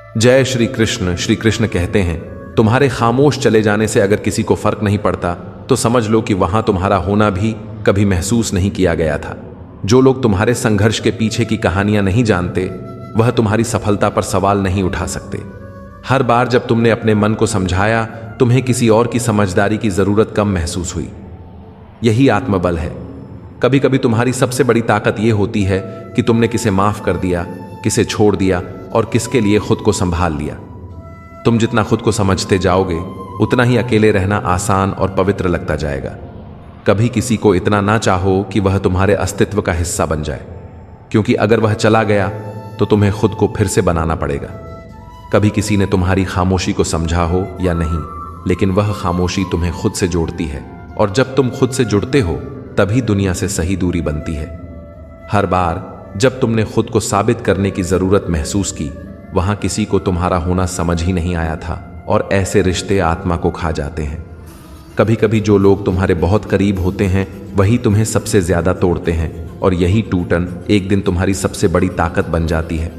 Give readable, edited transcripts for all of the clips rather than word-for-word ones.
जय श्री कृष्ण। श्री कृष्ण कहते हैं, तुम्हारे खामोश चले जाने से अगर किसी को फर्क नहीं पड़ता तो समझ लो कि वहां तुम्हारा होना भी कभी महसूस नहीं किया गया था। जो लोग तुम्हारे संघर्ष के पीछे की कहानियां नहीं जानते वह तुम्हारी सफलता पर सवाल नहीं उठा सकते। हर बार जब तुमने अपने मन को समझाया, तुम्हें किसी और की समझदारी की जरूरत कम महसूस हुई। यही आत्मबल है। कभी कभी तुम्हारी सबसे बड़ी ताकत यह होती है कि तुमने किसे माफ कर दिया, किसे छोड़ दिया और किसके लिए खुद को संभाल लिया। तुम जितना खुद को समझते जाओगे उतना ही अकेले रहना आसान और पवित्र लगता जाएगा। कभी किसी को इतना ना चाहो कि वह तुम्हारे अस्तित्व का हिस्सा बन जाए, क्योंकि अगर वह चला गया तो तुम्हें खुद को फिर से बनाना पड़ेगा। कभी किसी ने तुम्हारी खामोशी को समझा हो या नहीं, लेकिन वह खामोशी तुम्हें खुद से जोड़ती है, और जब तुम खुद से जुड़ते हो तभी दुनिया से सही दूरी बनती है। हर बार जब तुमने खुद को साबित करने की जरूरत महसूस की, वहां किसी को तुम्हारा होना समझ ही नहीं आया था, और ऐसे रिश्ते आत्मा को खा जाते हैं। कभी कभी जो लोग तुम्हारे बहुत करीब होते हैं वही तुम्हें सबसे ज्यादा तोड़ते हैं, और यही टूटन एक दिन तुम्हारी सबसे बड़ी ताकत बन जाती है।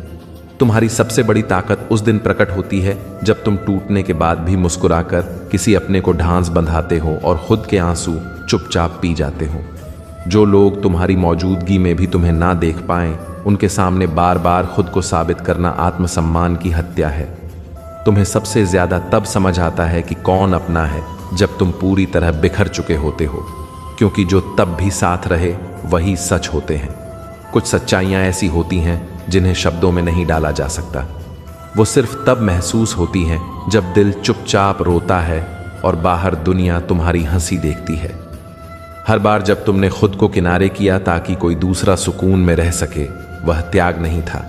तुम्हारी सबसे बड़ी ताकत उस दिन प्रकट होती है जब तुम टूटने के बाद भी मुस्कुराकर किसी अपने को ढांस बंधाते हो और खुद के आंसू चुपचाप पी जाते हो। जो लोग तुम्हारी मौजूदगी में भी तुम्हें ना देख पाएं, उनके सामने बार बार खुद को साबित करना आत्मसम्मान की हत्या है। तुम्हें सबसे ज्यादा तब समझ आता है कि कौन अपना है जब तुम पूरी तरह बिखर चुके होते हो, क्योंकि जो तब भी साथ रहे वही सच होते हैं। कुछ सच्चाइयां ऐसी होती हैं जिन्हें शब्दों में नहीं डाला जा सकता। वो सिर्फ तब महसूस होती हैं जब दिल चुपचाप रोता है और बाहर दुनिया तुम्हारी हंसी देखती है। हर बार जब तुमने खुद को किनारे किया ताकि कोई दूसरा सुकून में रह सके, वह त्याग नहीं था,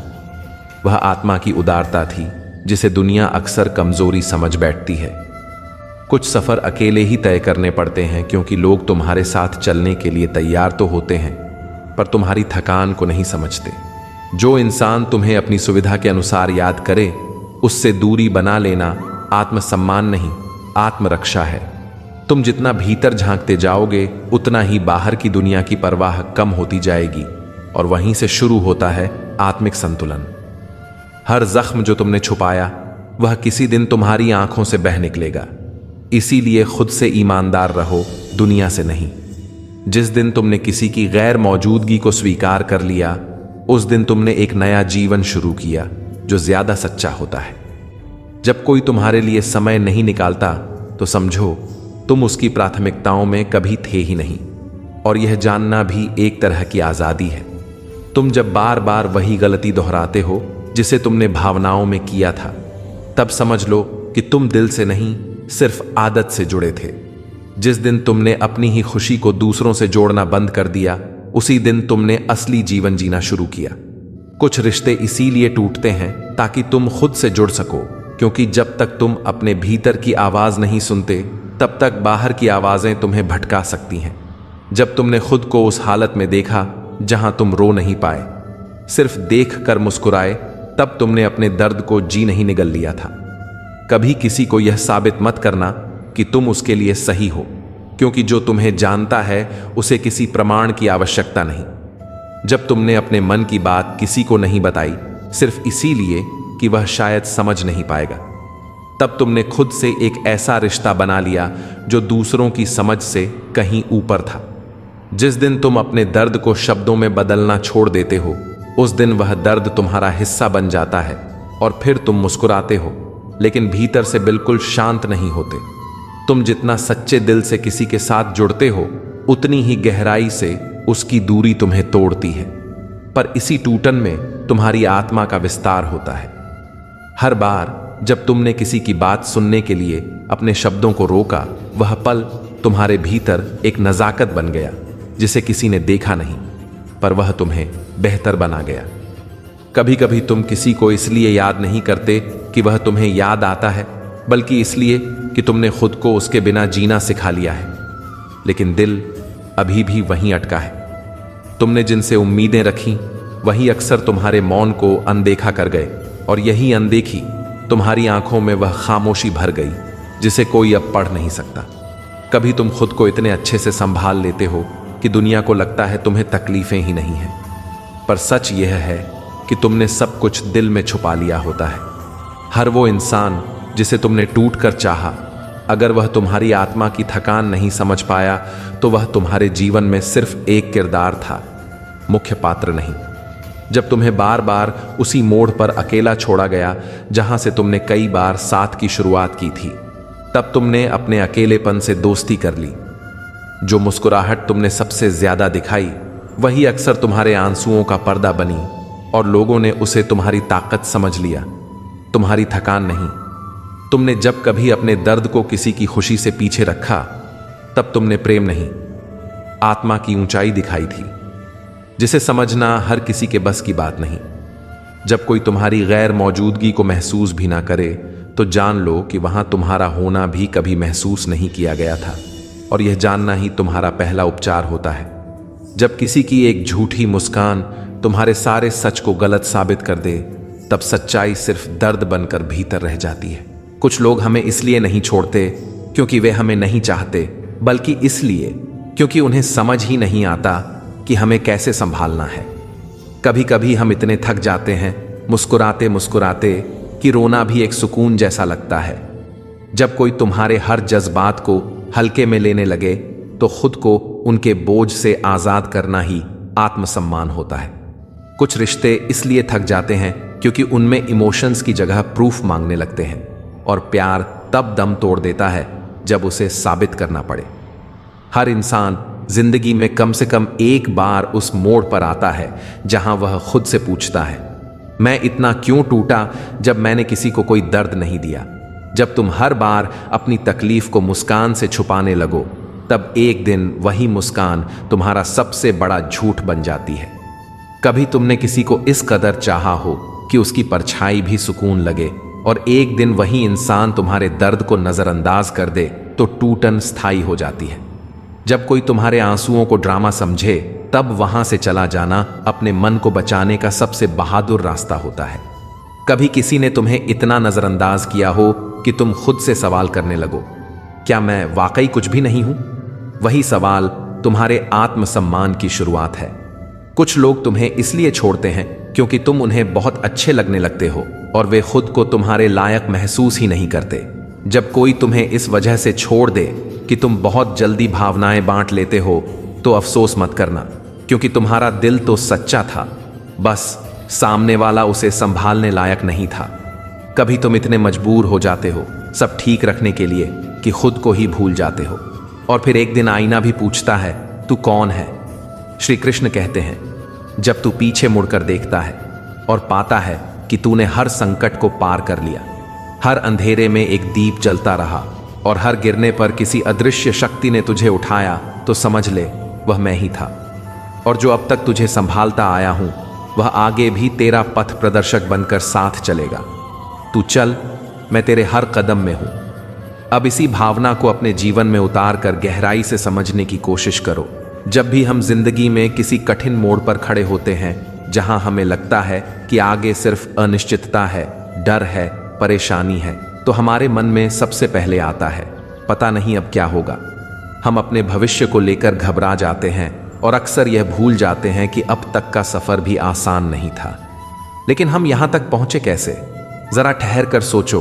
वह आत्मा की उदारता थी जिसे दुनिया अक्सर कमजोरी समझ बैठती है। कुछ सफर अकेले ही तय करने पड़ते हैं, क्योंकि लोग तुम्हारे साथ चलने के लिए तैयार तो होते हैं पर तुम्हारी थकान को नहीं समझते। जो इंसान तुम्हें अपनी सुविधा के अनुसार याद करे, उससे दूरी बना लेना आत्मसम्मान नहीं, आत्मरक्षा है। तुम जितना भीतर झांकते जाओगे उतना ही बाहर की दुनिया की परवाह कम होती जाएगी, और वहीं से शुरू होता है आत्मिक संतुलन। हर जख्म जो तुमने छुपाया वह किसी दिन तुम्हारी आंखों से बह निकलेगा। इसीलिए खुद से ईमानदार रहो, दुनिया से नहीं। जिस दिन तुमने किसी की गैर मौजूदगी को स्वीकार कर लिया, उस दिन तुमने एक नया जीवन शुरू किया जो ज्यादा सच्चा होता है। जब कोई तुम्हारे लिए समय नहीं निकालता तो समझो तुम उसकी प्राथमिकताओं में कभी थे ही नहीं, और यह जानना भी एक तरह की आजादी है। तुम जब बार बार वही गलती दोहराते हो जिसे तुमने भावनाओं में किया था, तब समझ लो कि तुम दिल से नहीं, सिर्फ आदत से जुड़े थे। जिस दिन तुमने अपनी ही खुशी को दूसरों से जोड़ना बंद कर दिया, उसी दिन तुमने असली जीवन जीना शुरू किया। कुछ रिश्ते इसीलिए टूटते हैं ताकि तुम खुद से जुड़ सको, क्योंकि जब तक तुम अपने भीतर की आवाज नहीं सुनते तब तक बाहर की आवाजें तुम्हें भटका सकती हैं। जब तुमने खुद को उस हालत में देखा जहां तुम रो नहीं पाए, सिर्फ देख कर मुस्कुराए, तब तुमने अपने दर्द को जी नहीं निगल लिया था। कभी किसी को यह साबित मत करना कि तुम उसके लिए सही हो, क्योंकि जो तुम्हें जानता है उसे किसी प्रमाण की आवश्यकता नहीं। जब तुमने अपने मन की बात किसी को नहीं बताई, सिर्फ इसीलिए कि वह शायद समझ नहीं पाएगा, तब तुमने खुद से एक ऐसा रिश्ता बना लिया जो दूसरों की समझ से कहीं ऊपर था। जिस दिन तुम अपने दर्द को शब्दों में बदलना छोड़ देते हो, उस दिन वह दर्द तुम्हारा हिस्सा बन जाता है, और फिर तुम मुस्कुराते हो लेकिन भीतर से बिल्कुल शांत नहीं होते। तुम जितना सच्चे दिल से किसी के साथ जुड़ते हो, उतनी ही गहराई से उसकी दूरी तुम्हें तोड़ती है, पर इसी टूटन में तुम्हारी आत्मा का विस्तार होता है। हर बार जब तुमने किसी की बात सुनने के लिए अपने शब्दों को रोका, वह पल तुम्हारे भीतर एक नजाकत बन गया जिसे किसी ने देखा नहीं, पर वह तुम्हें बेहतर बना गया। कभी कभी तुम किसी को इसलिए याद नहीं करते कि वह तुम्हें याद आता है, बल्कि इसलिए कि तुमने खुद को उसके बिना जीना सिखा लिया है, लेकिन दिल अभी भी वहीं अटका है। तुमने जिनसे उम्मीदें रखी वही अक्सर तुम्हारे मौन को अनदेखा कर गए, और यही अनदेखी तुम्हारी आंखों में वह खामोशी भर गई जिसे कोई अब पढ़ नहीं सकता। कभी तुम खुद को इतने अच्छे से संभाल लेते हो कि दुनिया को लगता है तुम्हें तकलीफें ही नहीं हैं, पर सच यह है कि तुमने सब कुछ दिल में छुपा लिया होता है। हर वो इंसान जिसे तुमने टूट कर चाहा, अगर वह तुम्हारी आत्मा की थकान नहीं समझ पाया तो वह तुम्हारे जीवन में सिर्फ एक किरदार था, मुख्य पात्र नहीं। जब तुम्हें बार बार उसी मोड़ पर अकेला छोड़ा गया जहां से तुमने कई बार साथ की शुरुआत की थी, तब तुमने अपने अकेलेपन से दोस्ती कर ली। जो मुस्कुराहट तुमने सबसे ज्यादा दिखाई वही अक्सर तुम्हारे आंसुओं का पर्दा बनी और लोगों ने उसे तुम्हारी ताकत समझ लिया, तुम्हारी थकान नहीं। तुमने जब कभी अपने दर्द को किसी की खुशी से पीछे रखा, तब तुमने प्रेम नहीं, आत्मा की ऊंचाई दिखाई थी, जिसे समझना हर किसी के बस की बात नहीं। जब कोई तुम्हारी गैर मौजूदगी को महसूस भी ना करे तो जान लो कि वहां तुम्हारा होना भी कभी महसूस नहीं किया गया था, और यह जानना ही तुम्हारा पहला उपचार होता है। जब किसी की एक झूठी मुस्कान तुम्हारे सारे सच को गलत साबित कर दे, तब सच्चाई सिर्फ दर्द बनकर भीतर रह जाती है। कुछ लोग हमें इसलिए नहीं छोड़ते क्योंकि वे हमें नहीं चाहते, बल्कि इसलिए क्योंकि उन्हें समझ ही नहीं आता कि हमें कैसे संभालना है। कभी कभी हम इतने थक जाते हैं मुस्कुराते मुस्कुराते कि रोना भी एक सुकून जैसा लगता है। जब कोई तुम्हारे हर जज्बात को हल्के में लेने लगे तो खुद को उनके बोझ से आजाद करना ही आत्मसम्मान होता है। कुछ रिश्ते इसलिए थक जाते हैं क्योंकि उनमें इमोशंस की जगह प्रूफ मांगने लगते हैं, और प्यार तब दम तोड़ देता है जब उसे साबित करना पड़े। हर इंसान जिंदगी में कम से कम एक बार उस मोड़ पर आता है जहां वह खुद से पूछता है, मैं इतना क्यों टूटा जब मैंने किसी को कोई दर्द नहीं दिया। जब तुम हर बार अपनी तकलीफ को मुस्कान से छुपाने लगो, तब एक दिन वही मुस्कान तुम्हारा सबसे बड़ा झूठ बन जाती है। कभी तुमने किसी को इस कदर चाहा हो कि उसकी परछाई भी सुकून लगे, और एक दिन वही इंसान तुम्हारे दर्द को नजरअंदाज कर दे तो टूटन स्थायी हो जाती है। जब कोई तुम्हारे आंसुओं को ड्रामा समझे, तब वहां से चला जाना अपने मन को बचाने का सबसे बहादुर रास्ता होता है। कभी किसी ने तुम्हें इतना नजरअंदाज किया हो कि तुम खुद से सवाल करने लगो, क्या मैं वाकई कुछ भी नहीं हूं? वही सवाल तुम्हारे आत्मसम्मान की शुरुआत है। कुछ लोग तुम्हें इसलिए छोड़ते हैं क्योंकि तुम उन्हें बहुत अच्छे लगने लगते हो और वे खुद को तुम्हारे लायक महसूस ही नहीं करते। जब कोई तुम्हें इस वजह से छोड़ दे कि तुम बहुत जल्दी भावनाएं बांट लेते हो, तो अफसोस मत करना, क्योंकि तुम्हारा दिल तो सच्चा था, बस सामने वाला उसे संभालने लायक नहीं था। कभी तुम इतने मजबूर हो जाते हो सब ठीक रखने के लिए कि खुद को ही भूल जाते हो, और फिर एक दिन आईना भी पूछता है, तू कौन है? श्री कृष्ण कहते हैं, जब तू पीछे मुड़कर देखता है और पाता है कि तूने हर संकट को पार कर लिया, हर अंधेरे में एक दीप जलता रहा और हर गिरने पर किसी अदृश्य शक्ति ने तुझे उठाया, तो समझ ले वह मैं ही था। और जो अब तक तुझे संभालता आया हूं, वह आगे भी तेरा पथ प्रदर्शक बनकर साथ चलेगा। तू चल, मैं तेरे हर कदम में हूं। अब इसी भावना को अपने जीवन में उतार कर गहराई से समझने की कोशिश करो। जब भी हम जिंदगी में किसी कठिन मोड़ पर खड़े होते हैं जहां हमें लगता है कि आगे सिर्फ अनिश्चितता है, डर है, परेशानी है, तो हमारे मन में सबसे पहले आता है, पता नहीं अब क्या होगा। हम अपने भविष्य को लेकर घबरा जाते हैं और अक्सर यह भूल जाते हैं कि अब तक का सफर भी आसान नहीं था। लेकिन हम यहां तक पहुंचे कैसे? जरा ठहर कर सोचो,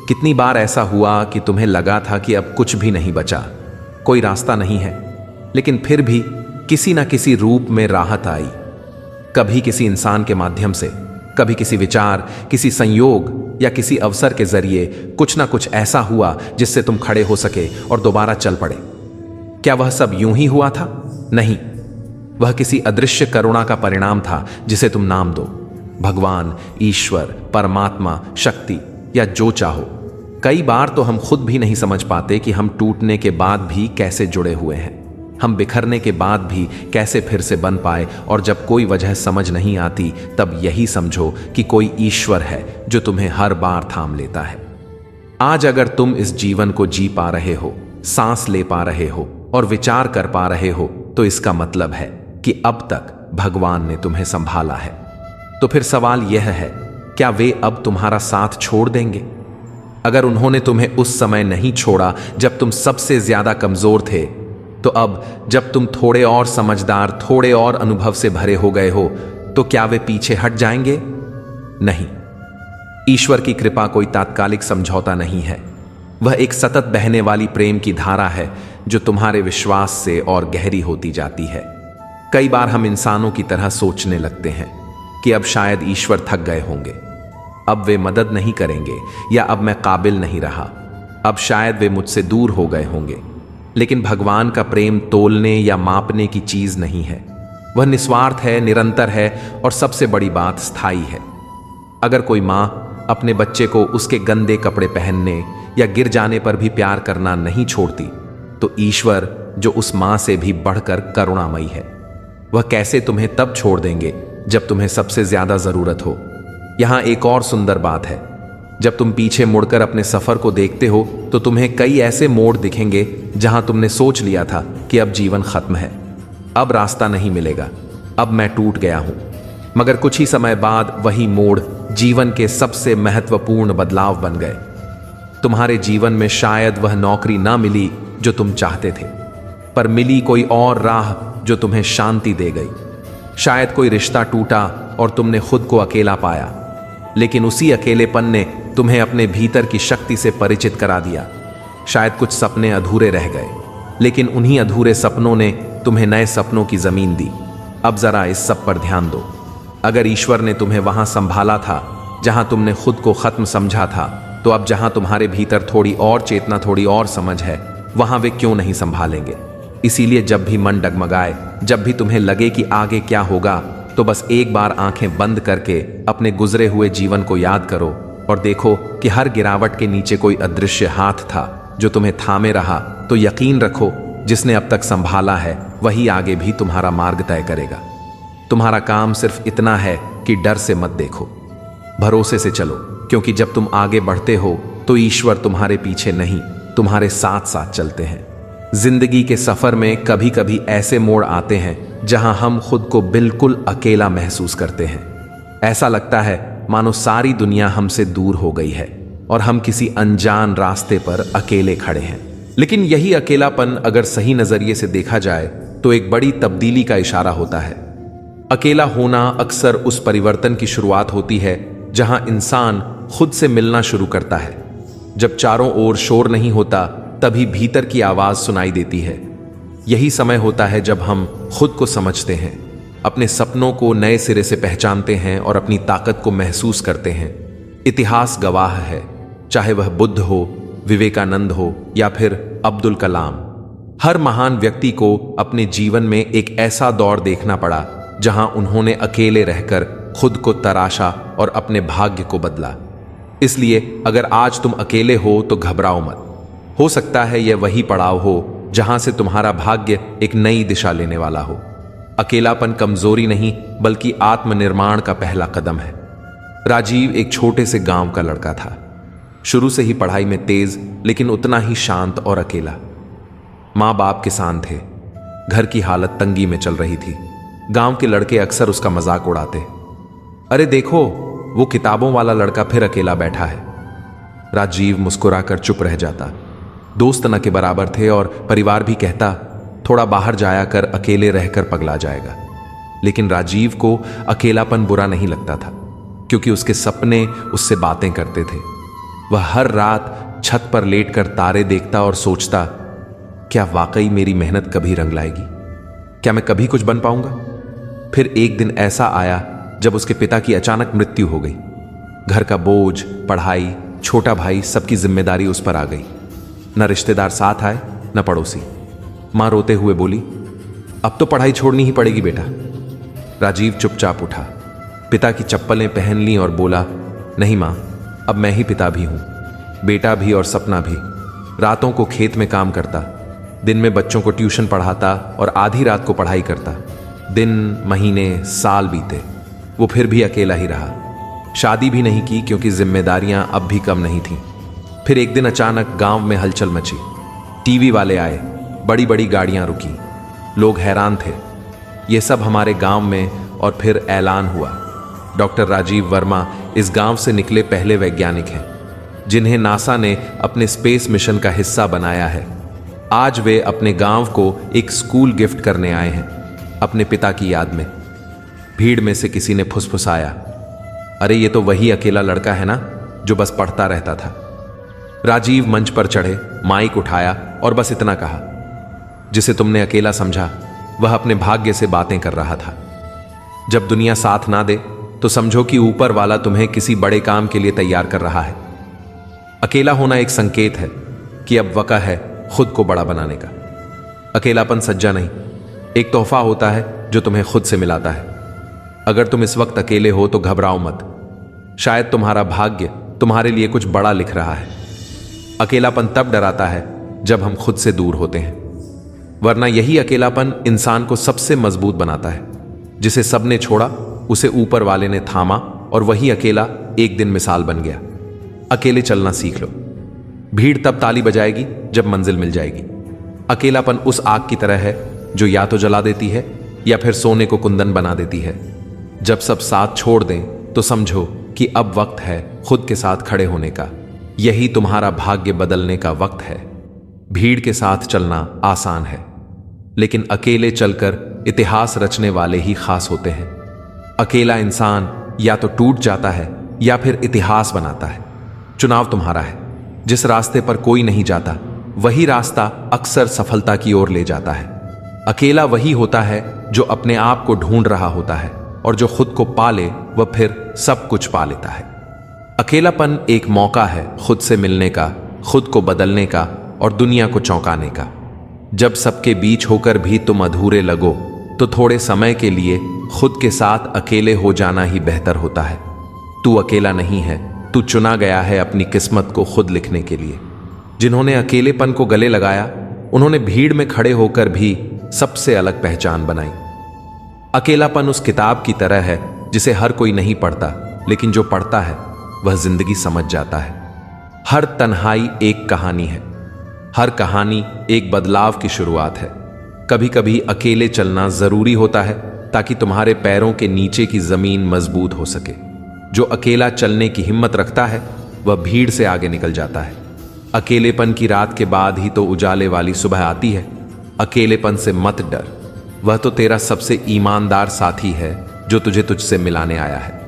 कितनी बार ऐसा हुआ कि तुम्हें लगा था कि अब कुछ भी नहीं बचा, कोई रास्ता नहीं है, लेकिन फिर भी किसी ना किसी रूप में राहत आई। कभी किसी इंसान के माध्यम से, कभी किसी विचार, किसी संयोग या किसी अवसर के जरिए कुछ ना कुछ ऐसा हुआ जिससे तुम खड़े हो सके और दोबारा चल पड़े। क्या वह सब यूं ही हुआ था? नहीं, वह किसी अदृश्य करुणा का परिणाम था जिसे तुम नाम दो, भगवान, ईश्वर, परमात्मा, शक्ति या जो चाहो। कई बार तो हम खुद भी नहीं समझ पाते कि हम टूटने के बाद भी कैसे जुड़े हुए हैं, हम बिखरने के बाद भी कैसे फिर से बन पाए। और जब कोई वजह समझ नहीं आती, तब यही समझो कि कोई ईश्वर है जो तुम्हें हर बार थाम लेता है। आज अगर तुम इस जीवन को जी पा रहे हो, सांस ले पा रहे हो और विचार कर पा रहे हो, तो इसका मतलब है कि अब तक भगवान ने तुम्हें संभाला है। तो फिर सवाल यह है, क्या वे अब तुम्हारा साथ छोड़ देंगे? अगर उन्होंने तुम्हें उस समय नहीं छोड़ा जब तुम सबसे ज्यादा कमजोर थे, तो अब जब तुम थोड़े और समझदार, थोड़े और अनुभव से भरे हो गए हो, तो क्या वे पीछे हट जाएंगे? नहीं। ईश्वर की कृपा कोई तात्कालिक समझौता नहीं है, वह एक सतत बहने वाली प्रेम की धारा है जो तुम्हारे विश्वास से और गहरी होती जाती है। कई बार हम इंसानों की तरह सोचने लगते हैं कि अब शायद ईश्वर थक गए होंगे, अब वे मदद नहीं करेंगे, या अब मैं काबिल नहीं रहा, अब शायद वे मुझसे दूर हो गए होंगे। लेकिन भगवान का प्रेम तोलने या मापने की चीज नहीं है। वह निस्वार्थ है, निरंतर है और सबसे बड़ी बात स्थायी है। अगर कोई मां अपने बच्चे को उसके गंदे कपड़े पहनने या गिर जाने पर भी प्यार करना नहीं छोड़ती, तो ईश्वर जो उस मां से भी बढ़कर करुणामयी है, वह कैसे तुम्हें तब छोड़ देंगे जब तुम्हें सबसे ज्यादा जरूरत हो। यहां एक और सुंदर बात है, जब तुम पीछे मुड़कर अपने सफर को देखते हो तो तुम्हें कई ऐसे मोड़ दिखेंगे जहां तुमने सोच लिया था कि अब जीवन खत्म है, अब रास्ता नहीं मिलेगा, अब मैं टूट गया हूं। मगर कुछ ही समय बाद वही मोड़ जीवन के सबसे महत्वपूर्ण बदलाव बन गए। तुम्हारे जीवन में शायद वह नौकरी ना मिली जो तुम चाहते थे, पर मिली कोई और राह जो तुम्हें शांति दे गई। शायद कोई रिश्ता टूटा और तुमने खुद को अकेला पाया, लेकिन उसी अकेलेपन ने तुम्हें अपने भीतर की शक्ति से परिचित करा दिया। शायद कुछ सपने अधूरे रह गए, लेकिन उन्हीं अधूरे सपनों ने तुम्हें नए सपनों की जमीन दी। अब जरा इस सब पर ध्यान दो। अगर ईश्वर ने तुम्हें वहां संभाला था जहां तुमने खुद को खत्म समझा था, तो अब जहां तुम्हारे भीतर थोड़ी और चेतना, थोड़ी और समझ है, वहां वे क्यों नहीं संभालेंगे। इसीलिए जब भी मन डगमगाए, जब भी तुम्हें लगे कि आगे क्या होगा, तो बस एक बार आंखें बंद करके अपने गुजरे हुए जीवन को याद करो और देखो कि हर गिरावट के नीचे कोई अदृश्य हाथ था जो तुम्हें थामे रहा। तो यकीन रखो, जिसने अब तक संभाला है वही आगे भी तुम्हारा मार्ग तय करेगा। तुम्हारा काम सिर्फ इतना है कि डर से मत देखो, भरोसे से चलो, क्योंकि जब तुम आगे बढ़ते हो तो ईश्वर तुम्हारे पीछे नहीं, तुम्हारे साथ साथ चलते हैं। जिंदगी के सफर में कभी कभी ऐसे मोड़ आते हैं जहां हम खुद को बिल्कुल अकेला महसूस करते हैं। ऐसा लगता है मानो सारी दुनिया हमसे दूर हो गई है और हम किसी अनजान रास्ते पर अकेले खड़े हैं। लेकिन यही अकेलापन अगर सही नजरिए से देखा जाए तो एक बड़ी तब्दीली का इशारा होता है। अकेला होना अक्सर उस परिवर्तन की शुरुआत होती है जहां इंसान खुद से मिलना शुरू करता है। जब चारों ओर शोर नहीं होता, तभी भीतर की आवाज सुनाई देती है। यही समय होता है जब हम खुद को समझते हैं, अपने सपनों को नए सिरे से पहचानते हैं और अपनी ताकत को महसूस करते हैं। इतिहास गवाह है, चाहे वह बुद्ध हो, विवेकानंद हो या फिर अब्दुल कलाम, हर महान व्यक्ति को अपने जीवन में एक ऐसा दौर देखना पड़ा जहां उन्होंने अकेले रहकर खुद को तराशा और अपने भाग्य को बदला। इसलिए अगर आज तुम अकेले हो तो घबराओ मत। हो सकता है यह वही पड़ाव हो जहां से तुम्हारा भाग्य एक नई दिशा लेने वाला हो। अकेलापन कमजोरी नहीं, बल्कि आत्मनिर्माण का पहला कदम है। राजीव एक छोटे से गांव का लड़का था, शुरू से ही पढ़ाई में तेज, लेकिन उतना ही शांत और अकेला। माँ बाप किसान थे, घर की हालत तंगी में चल रही थी। गांव के लड़के अक्सर उसका मजाक उड़ाते, अरे देखो वो किताबों वाला लड़का फिर अकेला बैठा है। राजीव मुस्कुराकर चुप रह जाता। दोस्त न के बराबर थे और परिवार भी कहता थोड़ा बाहर जाया कर, अकेले रहकर पगला जाएगा। लेकिन राजीव को अकेलापन बुरा नहीं लगता था, क्योंकि उसके सपने उससे बातें करते थे। वह हर रात छत पर लेटकर तारे देखता और सोचता, क्या वाकई मेरी मेहनत कभी रंग लाएगी? क्या मैं कभी कुछ बन पाऊंगा? फिर एक दिन ऐसा आया जब उसके पिता की अचानक मृत्यु हो गई। घर का बोझ, पढ़ाई, छोटा भाई, सबकी जिम्मेदारी उस पर आ गई। न रिश्तेदार साथ आए, न पड़ोसी। मां रोते हुए बोली, अब तो पढ़ाई छोड़नी ही पड़ेगी बेटा। राजीव चुपचाप उठा, पिता की चप्पलें पहन ली और बोला, नहीं मां, अब मैं ही पिता भी हूं, बेटा भी और सपना भी। रातों को खेत में काम करता, दिन में बच्चों को ट्यूशन पढ़ाता और आधी रात को पढ़ाई करता। दिन, महीने, साल बीते, वो फिर भी अकेला ही रहा। शादी भी नहीं की क्योंकि जिम्मेदारियां अब भी कम नहीं थीं। फिर एक दिन अचानक गांव में हलचल मची। टीवी वाले आए, बड़ी बड़ी गाड़ियां रुकी, लोग हैरान थे, ये सब हमारे गांव में। और फिर ऐलान हुआ, डॉक्टर राजीव वर्मा इस गांव से निकले पहले वैज्ञानिक हैं, जिन्हें नासा ने अपने स्पेस मिशन का हिस्सा बनाया है। आज वे अपने गांव को एक स्कूल गिफ्ट करने आए हैं, अपने पिता की याद में। भीड़ में से किसी ने फुसफुसाया, अरे ये तो वही अकेला लड़का है ना जो बस पढ़ता रहता था। राजीव मंच पर चढ़े, माइक उठाया और बस इतना कहा, जिसे तुमने अकेला समझा वह अपने भाग्य से बातें कर रहा था। जब दुनिया साथ ना दे तो समझो कि ऊपर वाला तुम्हें किसी बड़े काम के लिए तैयार कर रहा है। अकेला होना एक संकेत है कि अब वक़्त है खुद को बड़ा बनाने का। अकेलापन सज्जा नहीं, एक तोहफा होता है जो तुम्हें खुद से मिलाता है। अगर तुम इस वक्त अकेले हो तो घबराओ मत, शायद तुम्हारा भाग्य तुम्हारे लिए कुछ बड़ा लिख रहा है। अकेलापन तब डराता है जब हम खुद से दूर होते हैं, वरना यही अकेलापन इंसान को सबसे मजबूत बनाता है। जिसे सबने छोड़ा उसे ऊपर वाले ने थामा और वही अकेला एक दिन मिसाल बन गया। अकेले चलना सीख लो। भीड़ तब ताली बजाएगी जब मंजिल मिल जाएगी। अकेलापन उस आग की तरह है जो या तो जला देती है या फिर सोने को कुंदन बना देती है। जब सब साथ छोड़ दें तो समझो कि अब वक्त है खुद के साथ खड़े होने का। यही तुम्हारा भाग्य बदलने का वक्त है। भीड़ के साथ चलना आसान है, लेकिन अकेले चलकर इतिहास रचने वाले ही खास होते हैं। अकेला इंसान या तो टूट जाता है या फिर इतिहास बनाता है। चुनाव तुम्हारा है। जिस रास्ते पर कोई नहीं जाता वही रास्ता अक्सर सफलता की ओर ले जाता है। अकेला वही होता है जो अपने आप को ढूंढ रहा होता है, और जो खुद को पाले वह फिर सब कुछ पा लेता है। अकेलापन एक मौका है खुद से मिलने का, खुद को बदलने का और दुनिया को चौंकाने का। जब सबके बीच होकर भी तुम अधूरे लगो तो थोड़े समय के लिए खुद के साथ अकेले हो जाना ही बेहतर होता है। तू अकेला नहीं है, तू चुना गया है अपनी किस्मत को खुद लिखने के लिए। जिन्होंने अकेलेपन को गले लगाया उन्होंने भीड़ में खड़े होकर भी सबसे अलग पहचान बनाई। अकेलापन उस किताब की तरह है जिसे हर कोई नहीं पढ़ता, लेकिन जो पढ़ता है वह जिंदगी समझ जाता है। हर तन्हाई एक कहानी है, हर कहानी एक बदलाव की शुरुआत है। कभी कभी अकेले चलना जरूरी होता है ताकि तुम्हारे पैरों के नीचे की जमीन मजबूत हो सके। जो अकेला चलने की हिम्मत रखता है वह भीड़ से आगे निकल जाता है। अकेलेपन की रात के बाद ही तो उजाले वाली सुबह आती है। अकेलेपन से मत डर, वह तो तेरा सबसे ईमानदार साथी है जो तुझे तुझसे मिलाने आया है।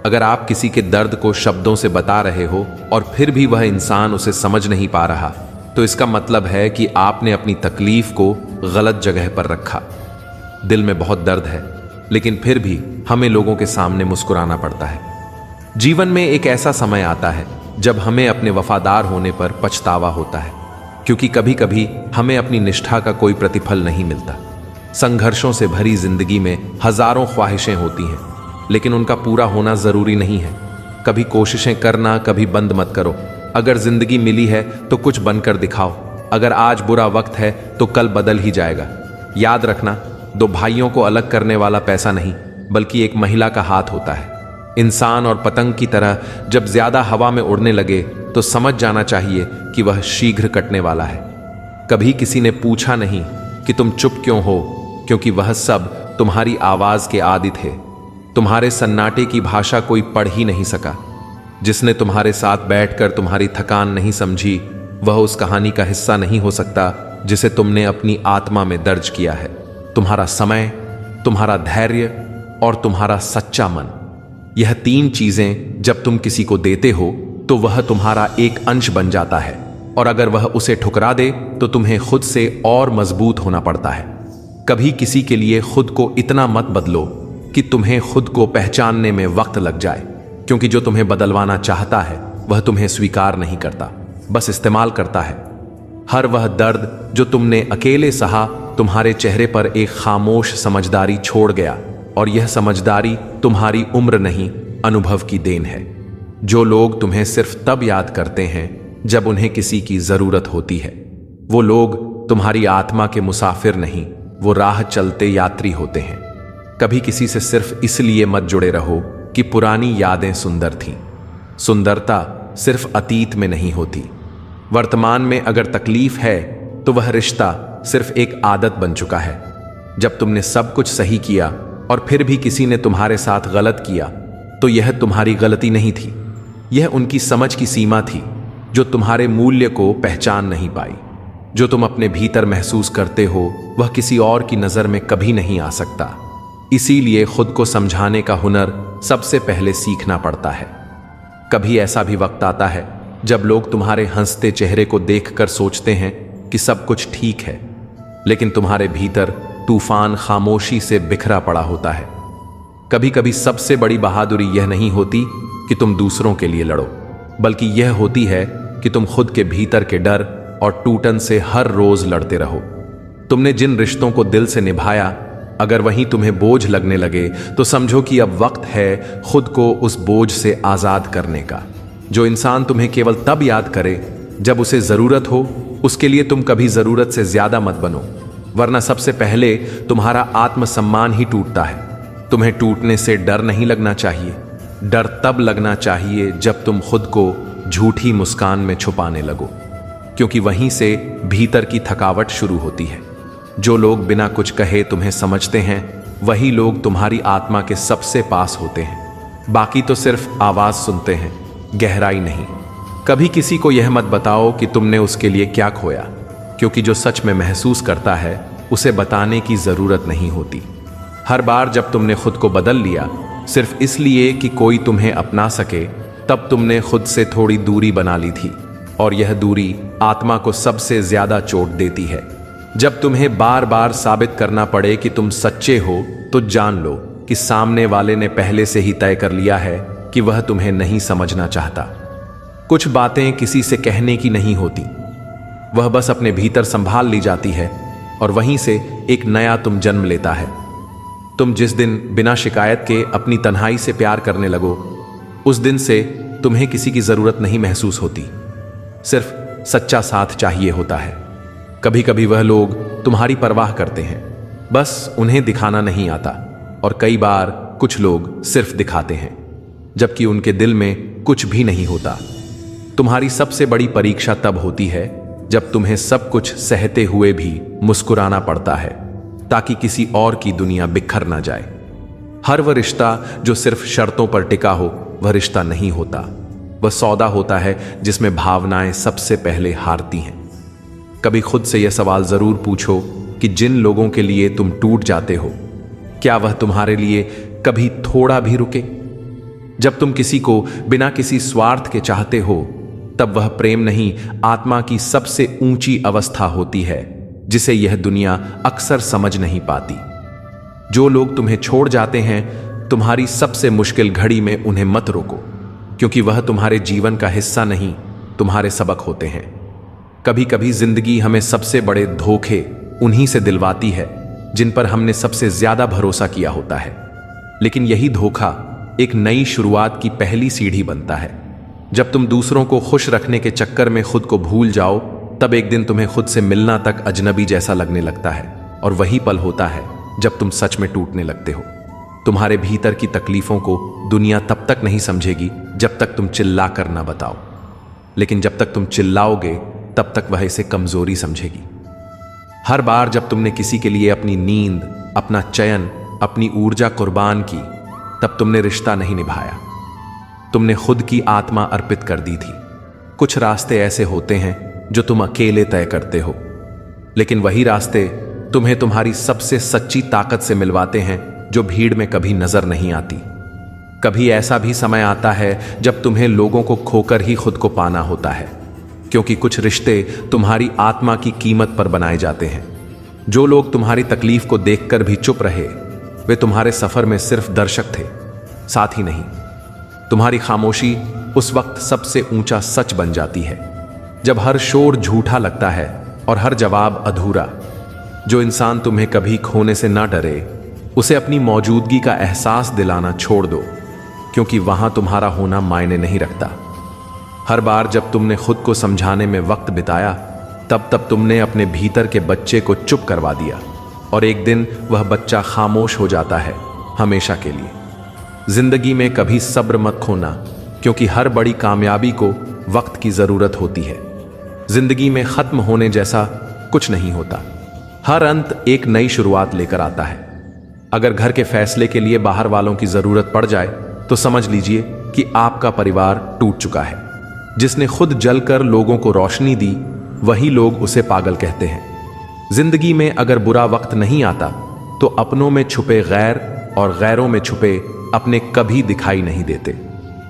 अगर आप किसी के दर्द को शब्दों से बता रहे हो और फिर भी वह इंसान उसे समझ नहीं पा रहा, तो इसका मतलब है कि आपने अपनी तकलीफ को गलत जगह पर रखा। दिल में बहुत दर्द है, लेकिन फिर भी हमें लोगों के सामने मुस्कुराना पड़ता है। जीवन में एक ऐसा समय आता है जब हमें अपने वफादार होने पर पछतावा होता है, क्योंकि कभी कभी हमें अपनी निष्ठा का कोई प्रतिफल नहीं मिलता। संघर्षों से भरी जिंदगी में हजारों ख्वाहिशें होती हैं, लेकिन उनका पूरा होना जरूरी नहीं है। कभी कोशिशें करना कभी बंद मत करो। अगर जिंदगी मिली है तो कुछ बनकर दिखाओ। अगर आज बुरा वक्त है तो कल बदल ही जाएगा। याद रखना, दो भाइयों को अलग करने वाला पैसा नहीं, बल्कि एक महिला का हाथ होता है। इंसान और पतंग की तरह जब ज्यादा हवा में उड़ने लगे तो समझ जाना चाहिए कि वह शीघ्र कटने वाला है। कभी किसी ने पूछा नहीं कि तुम चुप क्यों हो, क्योंकि वह सब तुम्हारी आवाज के आदी थे। तुम्हारे सन्नाटे की भाषा कोई पढ़ ही नहीं सका। जिसने तुम्हारे साथ बैठकर तुम्हारी थकान नहीं समझी, वह उस कहानी का हिस्सा नहीं हो सकता जिसे तुमने अपनी आत्मा में दर्ज किया है। तुम्हारा समय, तुम्हारा धैर्य और तुम्हारा सच्चा मन, यह तीन चीजें जब तुम किसी को देते हो तो वह तुम्हारा एक अंश बन जाता है, और अगर वह उसे ठुकरा दे तो तुम्हें खुद से और मजबूत होना पड़ता है। कभी किसी के लिए खुद को इतना मत बदलो कि तुम्हें खुद को पहचानने में वक्त लग जाए, क्योंकि जो तुम्हें बदलवाना चाहता है वह तुम्हें स्वीकार नहीं करता, बस इस्तेमाल करता है। हर वह दर्द जो तुमने अकेले सहा तुम्हारे चेहरे पर एक खामोश समझदारी छोड़ गया, और यह समझदारी तुम्हारी उम्र नहीं, अनुभव की देन है। जो लोग तुम्हें सिर्फ तब याद करते हैं जब उन्हें किसी की जरूरत होती है, वो लोग तुम्हारी आत्मा के मुसाफिर नहीं, वो राह चलते यात्री होते हैं। कभी किसी से सिर्फ इसलिए मत जुड़े रहो कि पुरानी यादें सुंदर थीं। सुंदरता सिर्फ अतीत में नहीं होती। वर्तमान में अगर तकलीफ है तो वह रिश्ता सिर्फ एक आदत बन चुका है। जब तुमने सब कुछ सही किया और फिर भी किसी ने तुम्हारे साथ गलत किया, तो यह तुम्हारी गलती नहीं थी, यह उनकी समझ की सीमा थी जो तुम्हारे मूल्य को पहचान नहीं पाई। जो तुम अपने भीतर महसूस करते हो वह किसी और की नजर में कभी नहीं आ सकता। इसीलिए खुद को समझाने का हुनर सबसे पहले सीखना पड़ता है। कभी ऐसा भी वक्त आता है जब लोग तुम्हारे हंसते चेहरे को देखकर सोचते हैं कि सब कुछ ठीक है, लेकिन तुम्हारे भीतर तूफान खामोशी से बिखरा पड़ा होता है। कभी कभी सबसे बड़ी बहादुरी यह नहीं होती कि तुम दूसरों के लिए लड़ो, बल्कि यह होती है कि तुम खुद के भीतर के डर और टूटन से हर रोज लड़ते रहो। तुमने जिन रिश्तों को दिल से निभाया, अगर वहीं तुम्हें बोझ लगने लगे तो समझो कि अब वक्त है खुद को उस बोझ से आजाद करने का। जो इंसान तुम्हें केवल तब याद करे जब उसे जरूरत हो, उसके लिए तुम कभी जरूरत से ज्यादा मत बनो, वरना सबसे पहले तुम्हारा आत्मसम्मान ही टूटता है। तुम्हें टूटने से डर नहीं लगना चाहिए। डर तब लगना चाहिए जब तुम खुद को झूठी मुस्कान में छुपाने लगो, क्योंकि वहीं से भीतर की थकावट शुरू होती है। जो लोग बिना कुछ कहे तुम्हें समझते हैं, वही लोग तुम्हारी आत्मा के सबसे पास होते हैं। बाकी तो सिर्फ आवाज सुनते हैं, गहराई नहीं। कभी किसी को यह मत बताओ कि तुमने उसके लिए क्या खोया, क्योंकि जो सच में महसूस करता है उसे बताने की जरूरत नहीं होती। हर बार जब तुमने खुद को बदल लिया सिर्फ इसलिए कि कोई तुम्हें अपना सके, तब तुमने खुद से थोड़ी दूरी बना ली थी, और यह दूरी आत्मा को सबसे ज्यादा चोट देती है। जब तुम्हें बार बार साबित करना पड़े कि तुम सच्चे हो, तो जान लो कि सामने वाले ने पहले से ही तय कर लिया है कि वह तुम्हें नहीं समझना चाहता। कुछ बातें किसी से कहने की नहीं होती, वह बस अपने भीतर संभाल ली जाती है, और वहीं से एक नया तुम जन्म लेता है। तुम जिस दिन बिना शिकायत के अपनी तन्हाई से प्यार करने लगो, उस दिन से तुम्हें किसी की जरूरत नहीं महसूस होती, सिर्फ सच्चा साथ चाहिए होता है। कभी कभी वह लोग तुम्हारी परवाह करते हैं, बस उन्हें दिखाना नहीं आता, और कई बार कुछ लोग सिर्फ दिखाते हैं, जबकि उनके दिल में कुछ भी नहीं होता। तुम्हारी सबसे बड़ी परीक्षा तब होती है जब तुम्हें सब कुछ सहते हुए भी मुस्कुराना पड़ता है, ताकि किसी और की दुनिया बिखर ना जाए। हर वह रिश्ता जो सिर्फ शर्तों पर टिका हो, वह रिश्ता नहीं होता। वह सौदा होता है जिसमें भावनाएं सबसे पहले हारती हैं। कभी खुद से यह सवाल जरूर पूछो कि जिन लोगों के लिए तुम टूट जाते हो, क्या वह तुम्हारे लिए कभी थोड़ा भी रुके? जब तुम किसी को बिना किसी स्वार्थ के चाहते हो, तब वह प्रेम नहीं, आत्मा की सबसे ऊंची अवस्था होती है, जिसे यह दुनिया अक्सर समझ नहीं पाती। जो लोग तुम्हें छोड़ जाते हैं, तुम्हारी सबसे मुश्किल घड़ी में उन्हें मत रोको, क्योंकि वह तुम्हारे जीवन का हिस्सा नहीं, तुम्हारे सबक होते हैं। कभी कभी जिंदगी हमें सबसे बड़े धोखे उन्हीं से दिलवाती है जिन पर हमने सबसे ज्यादा भरोसा किया होता है, लेकिन यही धोखा एक नई शुरुआत की पहली सीढ़ी बनता है। जब तुम दूसरों को खुश रखने के चक्कर में खुद को भूल जाओ, तब एक दिन तुम्हें खुद से मिलना तक अजनबी जैसा लगने लगता है, और वही पल होता है जब तुम सच में टूटने लगते हो। तुम्हारे भीतर की तकलीफों को दुनिया तब तक नहीं समझेगी जब तक तुम चिल्ला कर ना बताओ, लेकिन जब तक तुम चिल्लाओगे तब तक वह इसे कमजोरी समझेगी। हर बार जब तुमने किसी के लिए अपनी नींद, अपना चयन, अपनी ऊर्जा कुर्बान की, तब तुमने रिश्ता नहीं निभाया, तुमने खुद की आत्मा अर्पित कर दी थी। कुछ रास्ते ऐसे होते हैं जो तुम अकेले तय करते हो, लेकिन वही रास्ते तुम्हें तुम्हारी सबसे सच्ची ताकत से मिलवाते हैं, जो भीड़ में कभी नजर नहीं आती। कभी ऐसा भी समय आता है जब तुम्हें लोगों को खोकर ही खुद को पाना होता है, क्योंकि कुछ रिश्ते तुम्हारी आत्मा की कीमत पर बनाए जाते हैं। जो लोग तुम्हारी तकलीफ को देखकर भी चुप रहे, वे तुम्हारे सफर में सिर्फ दर्शक थे, साथ ही नहीं। तुम्हारी खामोशी उस वक्त सबसे ऊंचा सच बन जाती है, जब हर शोर झूठा लगता है और हर जवाब अधूरा। जो इंसान तुम्हें कभी खोने से ना डरे, उसे अपनी मौजूदगी का एहसास दिलाना छोड़ दो, क्योंकि वहां तुम्हारा होना मायने नहीं रखता। हर बार जब तुमने खुद को समझाने में वक्त बिताया, तब तुमने अपने भीतर के बच्चे को चुप करवा दिया, और एक दिन वह बच्चा खामोश हो जाता है, हमेशा के लिए। जिंदगी में कभी सब्र मत खोना, क्योंकि हर बड़ी कामयाबी को वक्त की जरूरत होती है। जिंदगी में खत्म होने जैसा कुछ नहीं होता, हर अंत एक नई शुरुआत लेकर आता है। अगर घर के फैसले के लिए बाहर वालों की जरूरत पड़ जाए, तो समझ लीजिए कि आपका परिवार टूट चुका है। जिसने खुद जलकर लोगों को रोशनी दी, वही लोग उसे पागल कहते हैं। जिंदगी में अगर बुरा वक्त नहीं आता, तो अपनों में छुपे गैर और गैरों में छुपे अपने कभी दिखाई नहीं देते।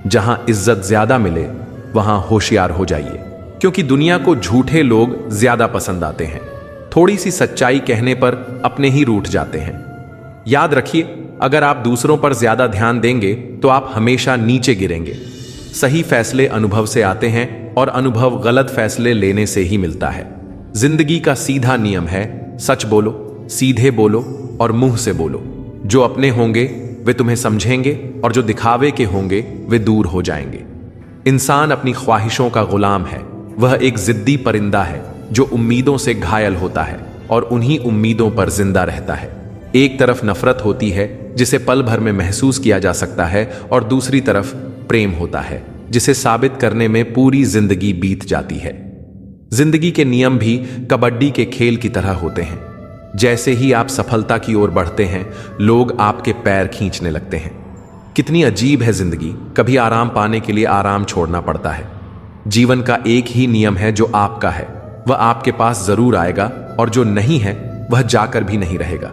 जहां इज्जत ज्यादा मिले वहां होशियार हो जाइए, क्योंकि दुनिया को झूठे लोग ज्यादा पसंद आते हैं। थोड़ी सी सच्चाई कहने पर अपने ही रूठ जाते हैं। याद रखिए, अगर आप दूसरों पर ज्यादा ध्यान देंगे तो आप हमेशा नीचे गिरेंगे। सही फैसले अनुभव से आते हैं और अनुभव गलत फैसले लेने से ही मिलता है। जिंदगी का सीधा नियम है, सच बोलो, सीधे बोलो और मुंह से बोलो। जो अपने होंगे वे तुम्हें समझेंगे और जो दिखावे के होंगे वे दूर हो जाएंगे। इंसान अपनी ख्वाहिशों का गुलाम है। वह एक जिद्दी परिंदा है जो उम्मीदों से घायल होता है और उन्हीं उम्मीदों पर जिंदा रहता है। एक तरफ नफरत होती है जिसे पल भर में महसूस किया जा सकता है और दूसरी तरफ प्रेम होता है जिसे साबित करने में पूरी जिंदगी बीत जाती है। जिंदगी के नियम भी कबड्डी के खेल की तरह होते हैं। जैसे ही आप सफलता की ओर बढ़ते हैं, लोग आपके पैर खींचने लगते हैं। कितनी अजीब है जिंदगी। कभी आराम पाने के लिए आराम छोड़ना पड़ता है। जीवन का एक ही नियम है जो आपका है, वह आपके पास जरूर आएगा, और जो नहीं है वह जाकर भी नहीं रहेगा।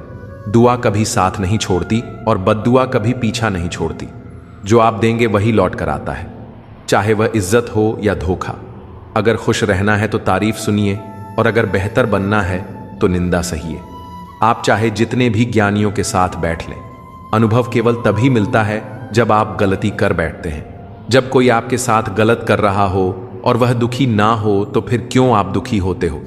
दुआ कभी साथ नहीं छोड़ती और बद्दुआ कभी पीछा नहीं छोड़ती। जो आप देंगे वही लौट कर आता है, चाहे वह इज्जत हो या धोखा। अगर खुश रहना है तो तारीफ सुनिए, और अगर बेहतर बनना है तो निंदा सहिए। आप चाहे जितने भी ज्ञानियों के साथ बैठ लें, अनुभव केवल तभी मिलता है जब आप गलती कर बैठते हैं। जब कोई आपके साथ गलत कर रहा हो और वह दुखी ना हो तो फिर क्यों आप दुखी होते हो?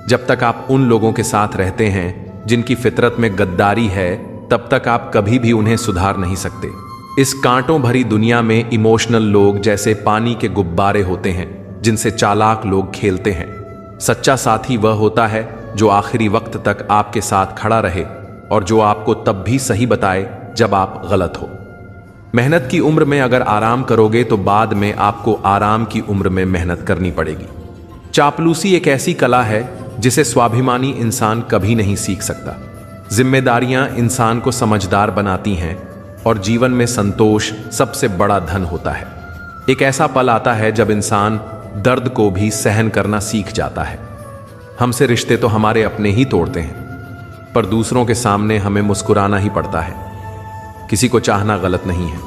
जब तक आप उन लोगों के साथ रहते हैं जिनकी फितरत में गद्दारी है, तब तक आप कभी भी उन्हें सुधार नहीं सकते। इस कांटों भरी दुनिया में इमोशनल लोग जैसे पानी के गुब्बारे होते हैं जिनसे चालाक लोग खेलते हैं। सच्चा साथी वह होता है जो आखिरी वक्त तक आपके साथ खड़ा रहे और जो आपको तब भी सही बताए जब आप गलत हो। मेहनत की उम्र में अगर आराम करोगे तो बाद में आपको आराम की उम्र में मेहनत करनी पड़ेगी। चापलूसी एक ऐसी कला है जिसे स्वाभिमानी इंसान कभी नहीं सीख सकता। जिम्मेदारियां इंसान को समझदार बनाती हैं और जीवन में संतोष सबसे बड़ा धन होता है। एक ऐसा पल आता है जब इंसान दर्द को भी सहन करना सीख जाता है। हमसे रिश्ते तो हमारे अपने ही तोड़ते हैं, पर दूसरों के सामने हमें मुस्कुराना ही पड़ता है। किसी को चाहना गलत नहीं है,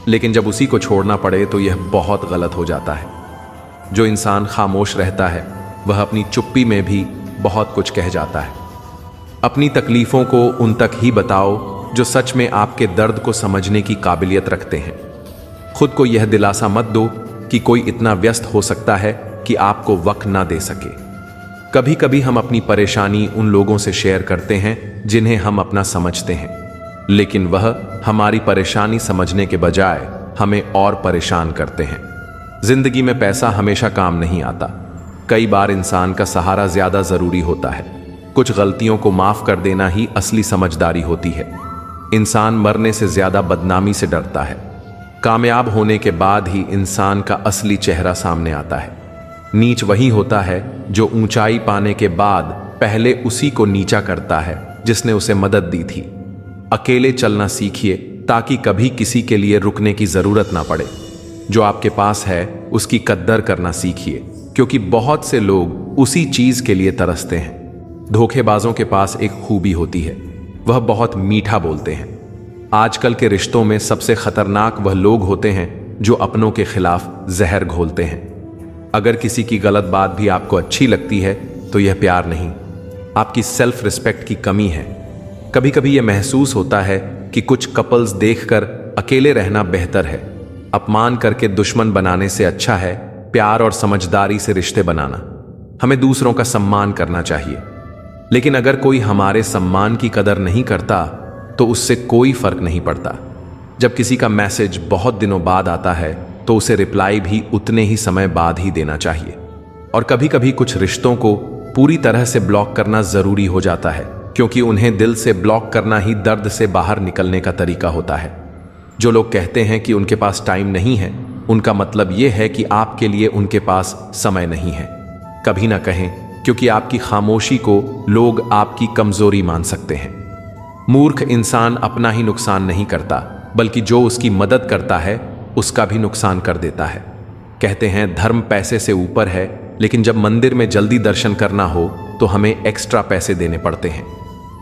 लेकिन जब उसी को छोड़ना पड़े तो यह बहुत गलत हो जाता है। जो इंसान खामोश रहता है वह अपनी चुप्पी में भी बहुत कुछ कह जाता है। अपनी तकलीफों को उन तक ही बताओ जो सच में आपके दर्द को समझने की काबिलियत रखते हैं। खुद को यह दिलासा मत दो कि कोई इतना व्यस्त हो सकता है कि आपको वक्त ना दे सके। कभी कभी हम अपनी परेशानी उन लोगों से शेयर करते हैं जिन्हें हम अपना समझते हैं, लेकिन वह हमारी परेशानी समझने के बजाय हमें और परेशान करते हैं। जिंदगी में पैसा हमेशा काम नहीं आता। कई बार इंसान का सहारा ज्यादा जरूरी होता है। कुछ गलतियों को माफ कर देना ही असली समझदारी होती है। इंसान मरने से ज्यादा बदनामी से डरता है। कामयाब होने के बाद ही इंसान का असली चेहरा सामने आता है। नीच वही होता है जो ऊंचाई पाने के बाद पहले उसी को नीचा करता है जिसने उसे मदद दी थी। अकेले चलना सीखिए ताकि कभी किसी के लिए रुकने की जरूरत ना पड़े। जो आपके पास है उसकी कद्र करना सीखिए, क्योंकि बहुत से लोग उसी चीज के लिए तरसते हैं। धोखेबाजों के पास एक खूबी होती है, वह बहुत मीठा बोलते हैं। आजकल के रिश्तों में सबसे खतरनाक वह लोग होते हैं जो अपनों के खिलाफ जहर घोलते हैं। अगर किसी की गलत बात भी आपको अच्छी लगती है तो यह प्यार नहीं, आपकी सेल्फ रिस्पेक्ट की कमी है। कभी कभी यह महसूस होता है कि कुछ कपल्स देखकर अकेले रहना बेहतर है। अपमान करके दुश्मन बनाने से अच्छा है प्यार और समझदारी से रिश्ते बनाना। हमें दूसरों का सम्मान करना चाहिए, लेकिन अगर कोई हमारे सम्मान की कदर नहीं करता तो उससे कोई फर्क नहीं पड़ता। जब किसी का मैसेज बहुत दिनों बाद आता है तो उसे रिप्लाई भी उतने ही समय बाद ही देना चाहिए। और कभी कभी कुछ रिश्तों को पूरी तरह से ब्लॉक करना जरूरी हो जाता है, क्योंकि उन्हें दिल से ब्लॉक करना ही दर्द से बाहर निकलने का तरीका होता है। जो लोग कहते हैं कि उनके पास टाइम नहीं है, उनका मतलब यह है कि आपके लिए उनके पास समय नहीं है। कभी ना कहें, क्योंकि आपकी खामोशी को लोग आपकी कमजोरी मान सकते हैं। मूर्ख इंसान अपना ही नुकसान नहीं करता, बल्कि जो उसकी मदद करता है उसका भी नुकसान कर देता है। कहते हैं धर्म पैसे से ऊपर है, लेकिन जब मंदिर में जल्दी दर्शन करना हो तो हमें एक्स्ट्रा पैसे देने पड़ते हैं।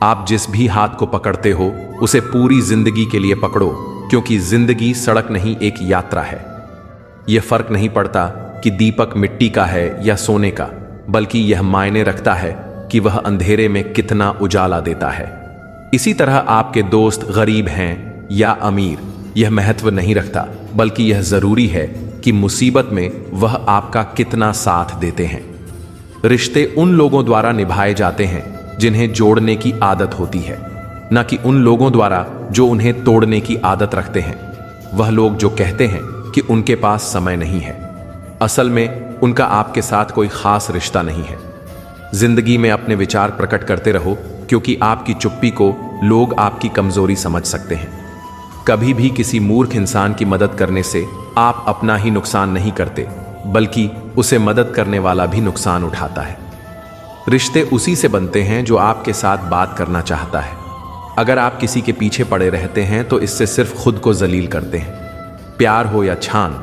आप जिस भी हाथ को पकड़ते हो उसे पूरी जिंदगी के लिए पकड़ो, क्योंकि जिंदगी सड़क नहीं एक यात्रा है। यह फर्क नहीं पड़ता कि दीपक मिट्टी का है या सोने का, बल्कि यह मायने रखता है कि वह अंधेरे में कितना उजाला देता है। इसी तरह आपके दोस्त गरीब हैं या अमीर, यह महत्व नहीं रखता, बल्कि यह जरूरी है कि मुसीबत में वह आपका कितना साथ देते हैं। रिश्ते उन लोगों द्वारा निभाए जाते हैं जिन्हें जोड़ने की आदत होती है, न कि उन लोगों द्वारा जो उन्हें तोड़ने की आदत रखते हैं। वह लोग जो कहते हैं कि उनके पास समय नहीं है, असल में उनका आपके साथ कोई खास रिश्ता नहीं है। जिंदगी में अपने विचार प्रकट करते रहो, क्योंकि आपकी चुप्पी को लोग आपकी कमजोरी समझ सकते हैं। कभी भी किसी मूर्ख इंसान की मदद करने से आप अपना ही नुकसान नहीं करते, बल्कि उसे मदद करने वाला भी नुकसान उठाता है। रिश्ते उसी से बनते हैं जो आपके साथ बात करना चाहता है। अगर आप किसी के पीछे पड़े रहते हैं तो इससे सिर्फ खुद को जलील करते हैं। प्यार हो या छान,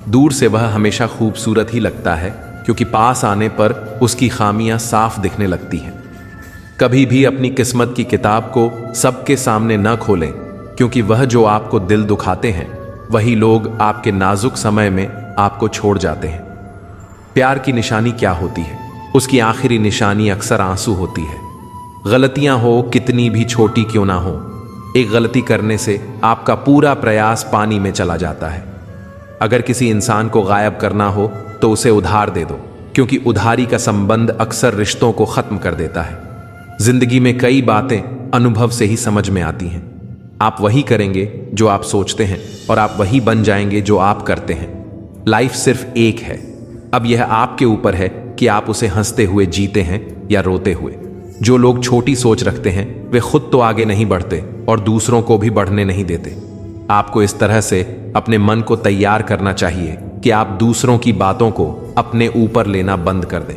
दूर से वह हमेशा खूबसूरत ही लगता है, क्योंकि पास आने पर उसकी खामियां साफ दिखने लगती हैं। कभी भी अपनी किस्मत की किताब को सबके सामने न खोलें, क्योंकि वह जो आपको दिल दुखाते हैं वही लोग आपके नाजुक समय में आपको छोड़ जाते हैं। प्यार की निशानी क्या होती है? उसकी आखिरी निशानी अक्सर आंसू होती है। गलतियां हो कितनी भी छोटी क्यों ना हो, एक गलती करने से आपका पूरा प्रयास पानी में चला जाता है। अगर किसी इंसान को गायब करना हो तो उसे उधार दे दो, क्योंकि उधारी का संबंध अक्सर रिश्तों को खत्म कर देता है। जिंदगी में कई बातें अनुभव से ही समझ में आती हैं। आप वही करेंगे जो आप सोचते हैं, और आप वही बन जाएंगे जो आप करते हैं। लाइफ सिर्फ एक है, अब यह आपके ऊपर है कि आप उसे हंसते हुए जीते हैं या रोते हुए। जो लोग छोटी सोच रखते हैं वे खुद तो आगे नहीं बढ़ते और दूसरों को भी बढ़ने नहीं देते। आपको इस तरह से अपने मन को तैयार करना चाहिए कि आप दूसरों की बातों को अपने ऊपर लेना बंद कर दें।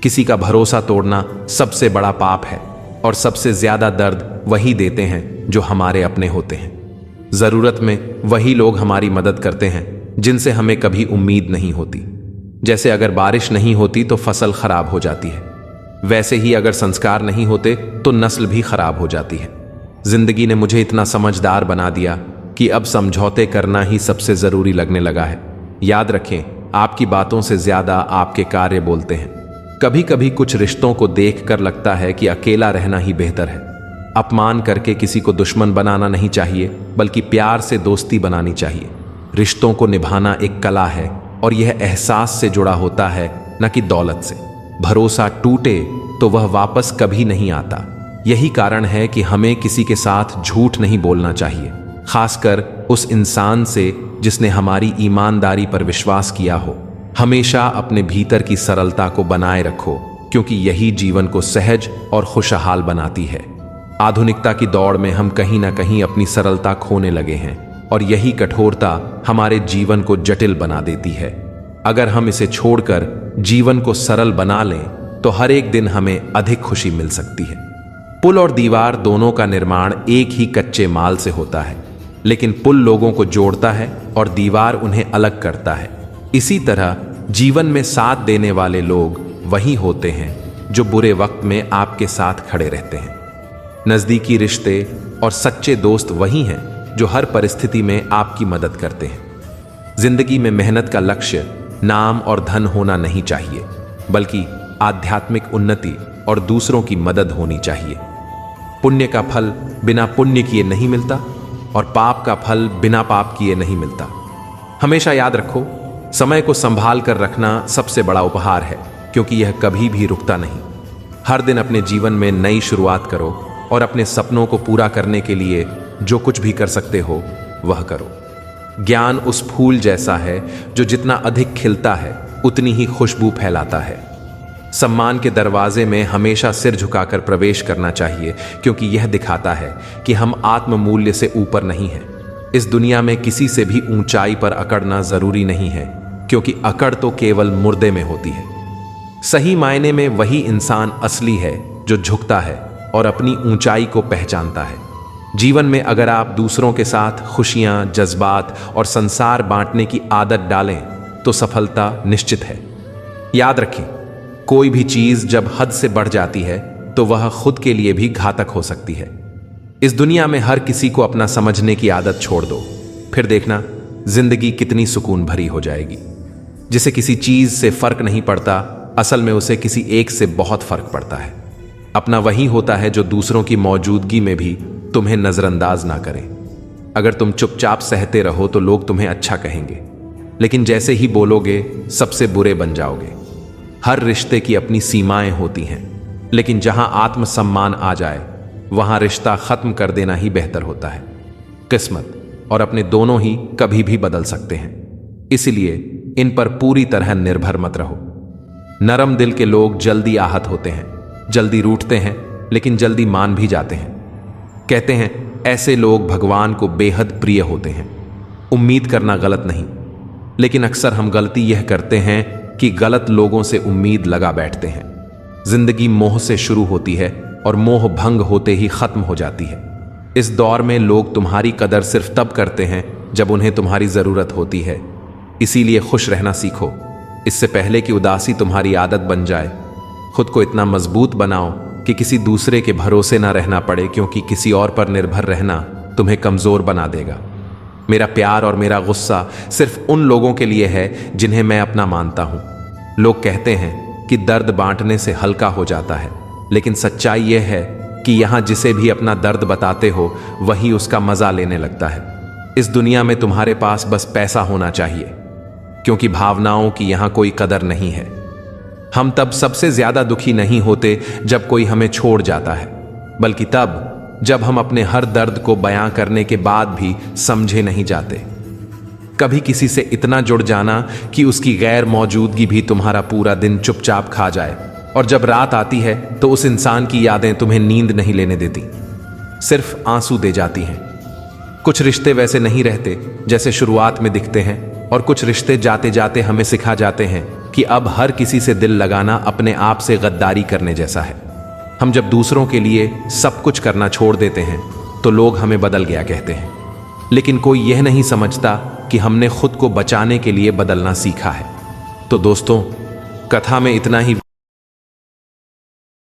किसी का भरोसा तोड़ना सबसे बड़ा पाप है, और सबसे ज्यादा दर्द वही देते हैं जो हमारे अपने होते हैं। जरूरत में वही लोग हमारी मदद करते हैं जिनसे हमें कभी उम्मीद नहीं होती। जैसे अगर बारिश नहीं होती तो फसल खराब हो जाती है, वैसे ही अगर संस्कार नहीं होते तो नस्ल भी खराब हो जाती है। जिंदगी ने मुझे इतना समझदार बना दिया कि अब समझौते करना ही सबसे जरूरी लगने लगा है। याद रखें, आपकी बातों से ज्यादा आपके कार्य बोलते हैं। कभी कभी कुछ रिश्तों को देखकर लगता है कि अकेला रहना ही बेहतर है। अपमान करके किसी को दुश्मन बनाना नहीं चाहिए, बल्कि प्यार से दोस्ती बनानी चाहिए। रिश्तों को निभाना एक कला है, और यह एहसास से जुड़ा होता है, न कि दौलत से। भरोसा टूटे तो वह वापस कभी नहीं आता। यही कारण है कि हमें किसी के साथ झूठ नहीं बोलना चाहिए, खासकर उस इंसान से जिसने हमारी ईमानदारी पर विश्वास किया हो। हमेशा अपने भीतर की सरलता को बनाए रखो, क्योंकि यही जीवन को सहज और खुशहाल बनाती है। आधुनिकता की दौड़ में हम कहीं ना कहीं अपनी सरलता खोने लगे हैं, और यही कठोरता हमारे जीवन को जटिल बना देती है। अगर हम इसे छोड़कर जीवन को सरल बना लें तो हर एक दिन हमें अधिक खुशी मिल सकती है। पुल और दीवार दोनों का निर्माण एक ही कच्चे माल से होता है, लेकिन पुल लोगों को जोड़ता है और दीवार उन्हें अलग करता है। इसी तरह जीवन में साथ देने वाले लोग वही होते हैं जो बुरे वक्त में आपके साथ खड़े रहते हैं। नज़दीकी रिश्ते और सच्चे दोस्त वही हैं जो हर परिस्थिति में आपकी मदद करते हैं। जिंदगी में मेहनत का लक्ष्य नाम और धन होना नहीं चाहिए, बल्कि आध्यात्मिक उन्नति और दूसरों की मदद होनी चाहिए। पुण्य का फल बिना पुण्य किए नहीं मिलता, और पाप का फल बिना पाप किए नहीं मिलता। हमेशा याद रखो, समय को संभाल कर रखना सबसे बड़ा उपहार है, क्योंकि यह कभी भी रुकता नहीं। हर दिन अपने जीवन में नई शुरुआत करो, और अपने सपनों को पूरा करने के लिए जो कुछ भी कर सकते हो वह करो। ज्ञान उस फूल जैसा है जो जितना अधिक खिलता है उतनी ही खुशबू फैलाता है। सम्मान के दरवाजे में हमेशा सिर झुकाकर प्रवेश करना चाहिए, क्योंकि यह दिखाता है कि हम आत्ममूल्य से ऊपर नहीं हैं। इस दुनिया में किसी से भी ऊंचाई पर अकड़ना जरूरी नहीं है, क्योंकि अकड़ तो केवल मुर्दे में होती है। सही मायने में वही इंसान असली है जो झुकता है और अपनी ऊंचाई को पहचानता है। जीवन में अगर आप दूसरों के साथ खुशियां, जज्बात और संसार बांटने की आदत डालें तो सफलता निश्चित है। याद रखें, कोई भी चीज जब हद से बढ़ जाती है तो वह खुद के लिए भी घातक हो सकती है। इस दुनिया में हर किसी को अपना समझने की आदत छोड़ दो, फिर देखना जिंदगी कितनी सुकून भरी हो जाएगी। जिसे किसी चीज से फर्क नहीं पड़ता, असल में उसे किसी एक से बहुत फर्क पड़ता है। अपना वही होता है जो दूसरों की मौजूदगी में भी तुम्हें नजरअंदाज ना करे। अगर तुम चुपचाप सहते रहो तो लोग तुम्हें अच्छा कहेंगे, लेकिन जैसे ही बोलोगे सबसे बुरे बन जाओगे। हर रिश्ते की अपनी सीमाएं होती हैं, लेकिन जहां आत्मसम्मान आ जाए वहां रिश्ता खत्म कर देना ही बेहतर होता है। किस्मत और अपने दोनों ही कभी भी बदल सकते हैं, इसलिए इन पर पूरी तरह निर्भर मत रहो। नरम दिल के लोग जल्दी आहत होते हैं, जल्दी रूठते हैं, लेकिन जल्दी मान भी जाते हैं। कहते हैं ऐसे लोग भगवान को बेहद प्रिय होते हैं। उम्मीद करना गलत नहीं, लेकिन अक्सर हम गलती यह करते हैं कि गलत लोगों से उम्मीद लगा बैठते हैं। जिंदगी मोह से शुरू होती है और मोह भंग होते ही खत्म हो जाती है। इस दौर में लोग तुम्हारी कदर सिर्फ तब करते हैं जब उन्हें तुम्हारी जरूरत होती है। इसीलिए खुश रहना सीखो, इससे पहले कि उदासी तुम्हारी आदत बन जाए। खुद को इतना मजबूत बनाओ कि किसी दूसरे के भरोसे ना रहना पड़े, क्योंकि किसी और पर निर्भर रहना तुम्हें कमजोर बना देगा। मेरा प्यार और मेरा गुस्सा सिर्फ उन लोगों के लिए है जिन्हें मैं अपना मानता हूं। लोग कहते हैं कि दर्द बांटने से हल्का हो जाता है, लेकिन सच्चाई यह है कि यहां जिसे भी अपना दर्द बताते हो वही उसका मजा लेने लगता है। इस दुनिया में तुम्हारे पास बस पैसा होना चाहिए, क्योंकि भावनाओं की यहां कोई कदर नहीं है। हम तब सबसे ज्यादा दुखी नहीं होते जब कोई हमें छोड़ जाता है, बल्कि तब जब हम अपने हर दर्द को बयां करने के बाद भी समझे नहीं जाते। कभी किसी से इतना जुड़ जाना कि उसकी गैर मौजूदगी भी तुम्हारा पूरा दिन चुपचाप खा जाए, और जब रात आती है तो उस इंसान की यादें तुम्हें नींद नहीं लेने देती, सिर्फ आंसू दे जाती हैं। कुछ रिश्ते वैसे नहीं रहते जैसे शुरुआत में दिखते हैं, और कुछ रिश्ते जाते जाते हमें सिखा जाते हैं कि अब हर किसी से दिल लगाना अपने आप से गद्दारी करने जैसा है। हम जब दूसरों के लिए सब कुछ करना छोड़ देते हैं तो लोग हमें बदल गया कहते हैं, लेकिन कोई यह नहीं समझता कि हमने खुद को बचाने के लिए बदलना सीखा है। तो दोस्तों, कथा में इतना ही।